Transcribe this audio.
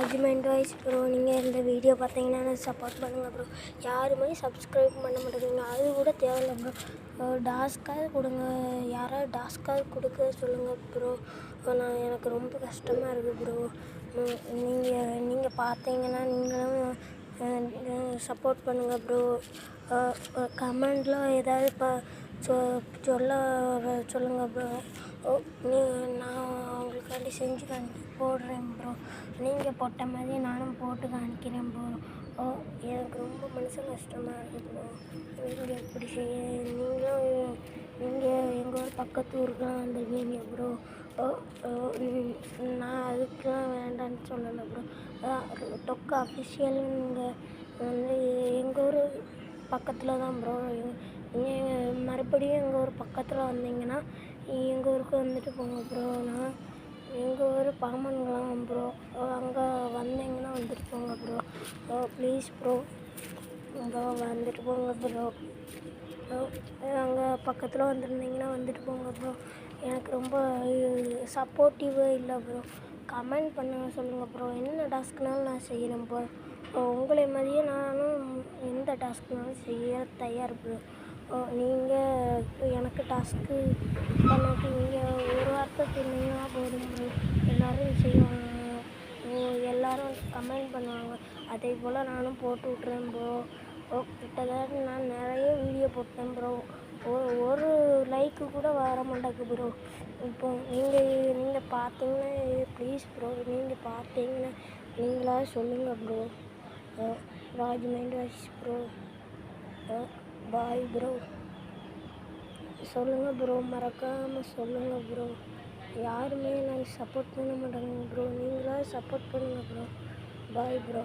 ராஜ்மெண்ட் voice bro. நீங்கள் இந்த video பார்த்தீங்கன்னா எனக்கு சப்போர்ட் பண்ணுங்கள் ப்ரோ. யாருமே சப்ஸ்கிரைப் பண்ண மாட்டேங்கிறீங்க. அது கூட தேவையில்ல ப்ரோ. டாஸ்க்காவது கொடுங்க, யாராவது டாஸ்க்காவது கொடுக்க சொல்லுங்கள் ப்ரோ. எனக்கு ரொம்ப கஷ்டமாக இருக்குது ப்ரோ. நீங்கள் பார்த்தீங்கன்னா நீங்களும் சப்போர்ட் பண்ணுங்கள் ப்ரோ. கமெண்டில் ஏதாவது சொல்ல சொல்லுங்கள் ப்ரோ. நான் உங்களுக்காண்டி செஞ்சு போடுறேன் ப்ரோ. நீங்கள் போட்ட மாதிரி நானும் போட்டு காணிக்கிறேன் ப்ரோ. எனக்கு ரொம்ப மனசு கஷ்டமாக இருக்குது ப்ரோ. நீங்கள் இப்படி நீங்கள் எங்கள் ஊர் பக்கத்து ஊருக்குலாம் வந்துருக்கீங்க ப்ரோ. நான் அதுக்கெலாம் வேண்டான்னு சொல்லலை ப்ரோ. டொக்கு அஃபிஷியலுங்க வந்து எங்கள் ஊர் பக்கத்தில் தான் ப்ரோ. நீங்கள் மறுபடியும் எங்கள் ஊர் பக்கத்தில் வந்தீங்கன்னா எங்கள் ஊருக்கு வந்துட்டு போங்க ப்ரோ. நான் எங்கள் ஊர் பாமன்குளம் ப்ரோ. அங்கே வந்தீங்கன்னா வந்துட்டு போங்க ப்ரோ. ப்ளீஸ் ப்ரோ, இங்கே வந்துட்டு போங்க ப்ரோ. அங்கே பக்கத்தில் வந்துருந்தீங்கன்னா வந்துட்டு போங்க ப்ரோ. எனக்கு ரொம்ப சப்போர்ட்டிவாக இல்லை ப்ரோ. கமெண்ட் பண்ண சொல்லுங்கள் ப்ரோ. என்ன டாஸ்க்னாலும் நான் செய்கிறேன் ப்ரோ. உங்களை மாதிரியே நானும் எந்த டாஸ்க்னாலும் செய்ய தயார் ப்ரோ. நீங்கள் எனக்கு டாஸ்க்கு பண்ணிட்டு நீங்கள் ஒரு வார்த்தை சொன்னீங்கன்னா போதும் ப்ரோ. எல்லோரும் செய்வாங்க. எல்லோரும் கமெண்ட் பண்ணுவாங்க. அதே போல் நானும் போட்டு விட்றேன் ப்ரோ. கிட்டத்தட்ட நான் நிறைய வீடியோ போட்டேன் ப்ரோ. ஒரு லைக்கு கூட வர மாட்டேங்குது ப்ரோ. இப்போ நீங்கள் பார்த்தீங்கன்னா ப்ளீஸ் ப்ரோ, நீங்கள் பார்த்தீங்கன்னா நீங்களாக சொல்லுங்கள் ப்ரோ. ராஜ்மெண்ட் வாய்ஸ் ப்ரோ. Bye bro. சொல்லுங்கள் ப்ரோ, மறக்காமல் சொல்லுங்கள் ப்ரோ. யாருமே எனக்கு சப்போர்ட் பண்ண மாட்டாங்க ப்ரோ. நீங்களாக சப்போர்ட் பண்ணுங்கள் ப்ரோ. Bye bro.